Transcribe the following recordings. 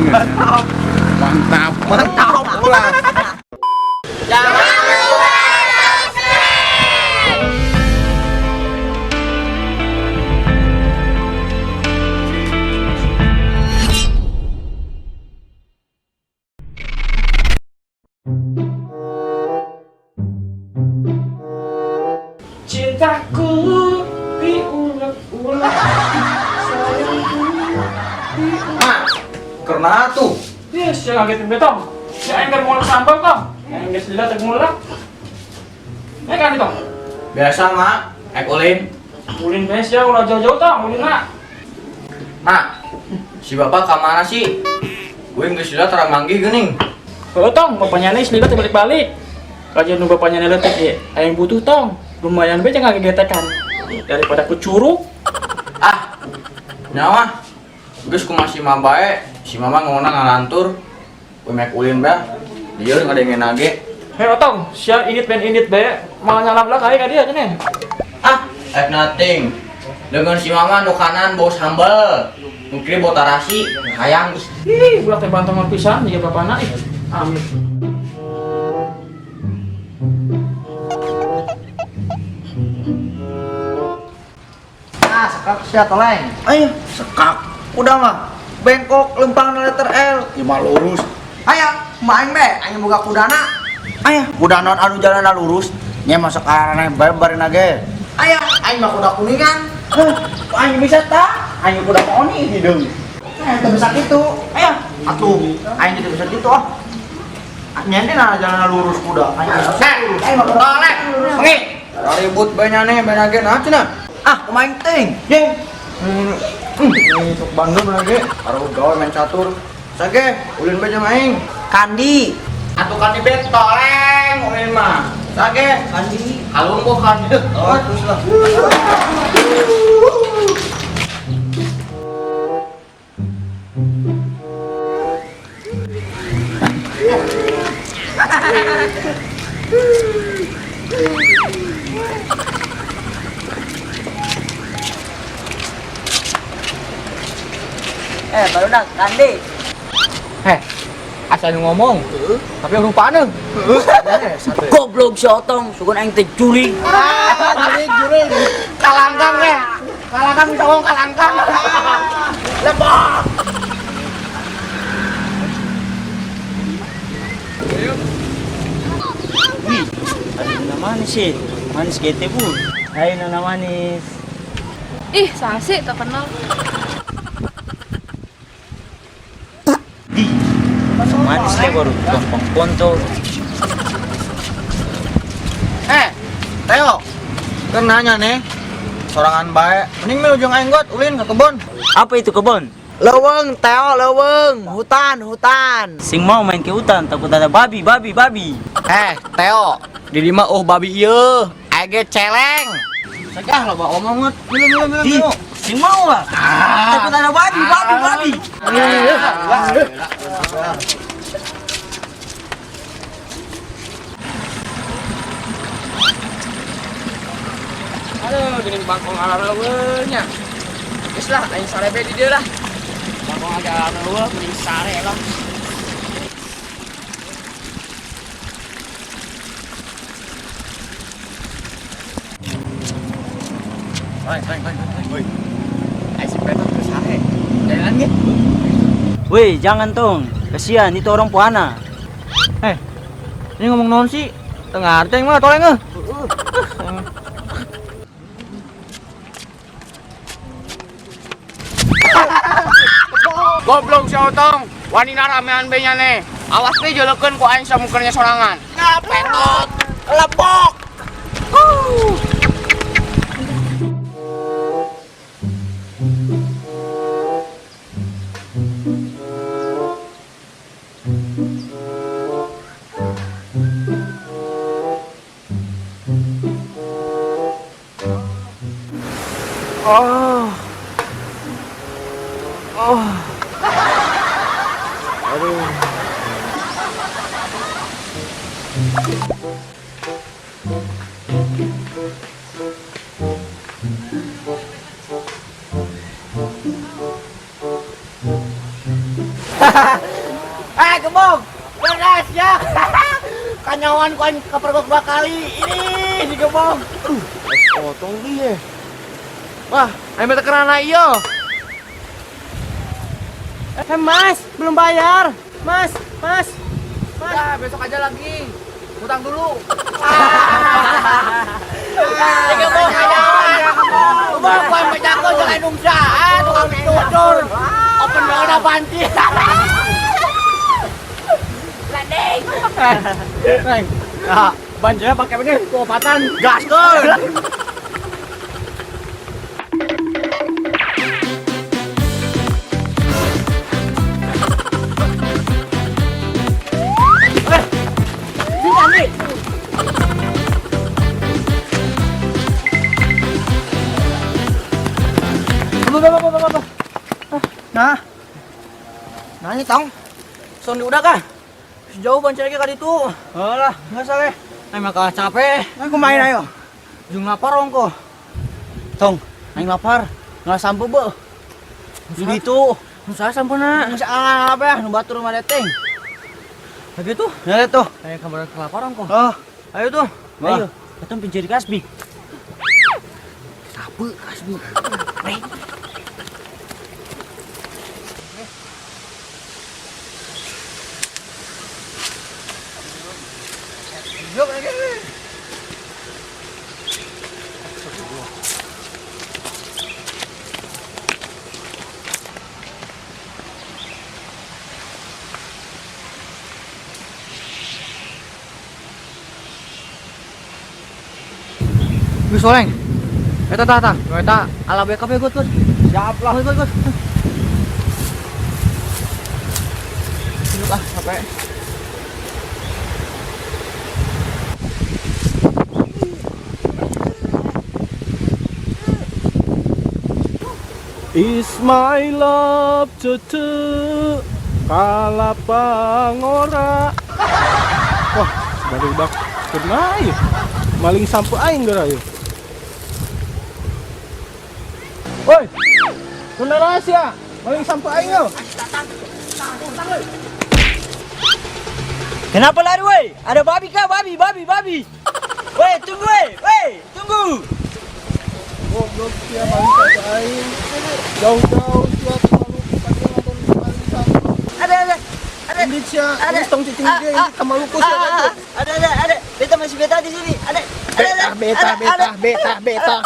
Mantap. Mantap. Mantap pula. Jangan lupa cintaku diulek-ulek, sayangku diulek. Nah, karena tuh Dia siya ngagetin betong. Ya enggar mulak sambal tong. Ya enggar sila tag mulak. Kan itong. biasa mak, ulin. Ulin bes ya ulah jauh-jauh tong, ulin na. Mak, si bapak kemana sih? Gue nggak sila teramanggi gening. Oh tong, bapaknya nih sila balik-balik. Kajian nu bapaknya letek ya, ayang butuh tong. Lumayan be jangan gegetekan. Daripada ku curug. Ah, nyawa. Geus ku masih mabae, si mama ngomongna ngalantur. Gue mek ulin bah. Dia ngadengin nage. Hei otong, siya init be, malah nyalap kayak dia cenah. Ah, nothing. Dengan si mama nu kanan bau sambal, nu kiri bau tarasi, hayang. Ih, budak teh bantongan pisan dia bapana ih. Amin. Ah, sekak sia toleng. Ayo, sekak. Udah mah. Bengkok lempang na letter L. Ima lurus. Aya, main be, aya boga kudana. Aya, kuda non anu jalan lurus. Nya masuk arana bareuna ge. Aya, aing mah kuda kuningan. Ayo bisa tak? Ayo kuda poni hideung. Teu bisa kitu. Aya, atuh, aing teu bisa kitu ah. Nyende na jalan lurus kuda. Aing bisa lurus. Aing mah kuda Oleh, mengi. Ribut banyak ge nah cenah. Ah, kumain teuing. Jeng. Sok Bandung lagi. Karo gawe main catur. Sage, ulin bae jeung aing. Kandi. Atuh kan di bet toleng ulin mah. Sage, Kandi. kalung kok kan. Oh, terus lah. Baru dah kandi. Heh, asal ngomong. Tapi lupa nih. Goblok si Otong, sugun aing teh curi. Juri. Kalangkang ya. Kalangkang tolong kalangkang. Lebok. Wih, ada nana manis sih, manis gitu bu. Hai nana manis. Ih, sasi tak kenal. Manis deh baru, gampang ponto. Teo. Kan nanya nih. Sorangan bae. Mending melu jeung aing got ulin ke kebon. Apa itu kebun? Leweng, Teo, leweng. Hutan. Sing mau main ke hutan, takut ada babi. Teo. Di lima babi ieu. Age celeng. Sagah lo bawa omongan. Di, sing mau lah. Takut ada babi. Aduh, gini bangkong ala leuweungnya. Geus lah, aing sarebe di dieu lah. Bangkong agak ala leuweung, mending sare lah. Woi. Aing sepeda ke sare. Jalan ge. Weh, jangan tong, kasihan itu orang puana. Ini ngomong naon sih? Tengah arteng mah toleng Goblok si Otong, wani ramean be nya nih. Awas nih jelekeun ku aing samukeurnya sorangan. Pentot, lebok. Gembong. Beres ya. Kanyawan ku aing kepergok 2 kali. Ini si Gembong. Potong dia. Wah, aing mah tekerana ieu. Mas, belum bayar. Mas. Ya, besok aja lagi. Utang dulu. Gembong kanyawan. Gembong ku aing jago jalan umsaan, tukang tutur. Open banget banti. Landing. Neng, nah, banjirnya pakai begini, keobatan. Gaskeun. Nah, ini tong. Son udah kah? Sejauh banci lagi kali itu. Alah, enggak salah. Aing mah kalah capek. Aku main ayo. Jung lapar ongko. Tong, aing lapar. Nggak sampo be. Jadi itu. Nusa sampuna. Nggak apa ya? Nu batur mah deteng. Lagi tuh. Ya tuh. Kayak kabar kelaparan kok. Oh, Ayo tuh. ayo. Kita pencari kasbi. Sapu kasbi. Wis soleng. Eta ala BKP gut. Siap lah. Gut. Duduk capek. Is my love cucu kalapang ora. Wah, barudak kena ya. Maling sampo aing geura ya. Woi. Kuna rahasia. Maling sampo aing yo. Kenapa lari woi? Ada babi kah? Babi. Woi, tunggu woi, tunggu. Goblok dia maling sampo aing. Jauh-jauh dia Maluku tadi nonton maling sampo. Ada. Indonesia, ini tong cicing dia ini ke Maluku sih. Ada. Beta masih beta di sini. Ada. Beta.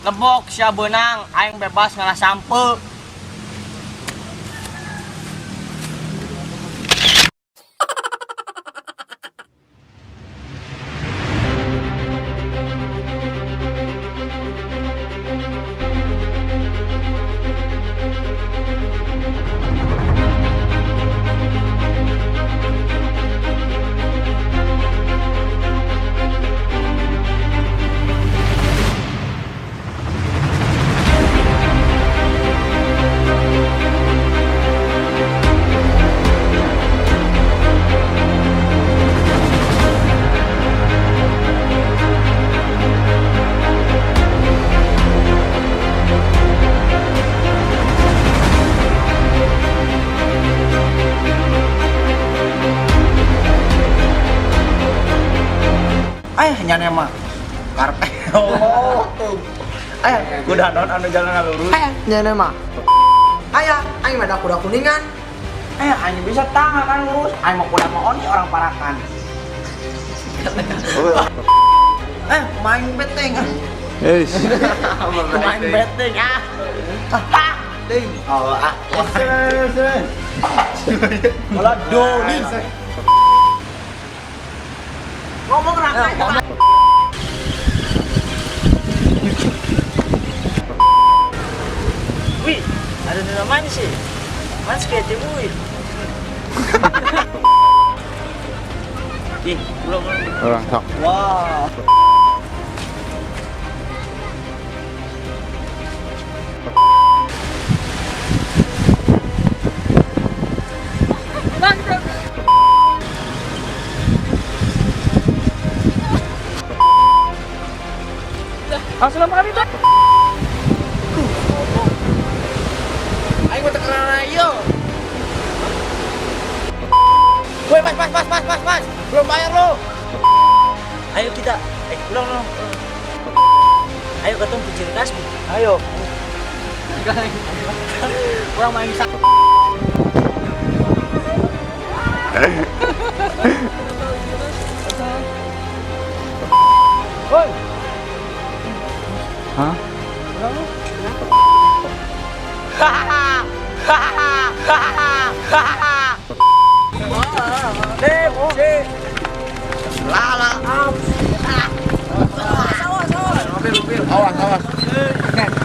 Lebok sia beunang, aing bebas ngalah sampe. Nyana mah karpet. Oh, tuh. Kuda non anu jalan lurus. Nyana mah. Aing mah kuda kuningan. Aing bisa tangan kan lurus. Aing mau kuda mau oni orang parakan. Main beteng. Yes. Main beteng ah. Ding. Oh, ah. Malah doli. Ngomong rakyat. Wih, ada di mana sih? Mana skate wih? Ih, belum. Orang sok. Wah. Langsung lama kali tuh. Aing mah teu kenal yo. Woi, mas. Belum bayar lo. Ayo kita. Pulang. Ayo ketemu ke ciri khas. Ayo. Kurang main Woi, Hah? Awas.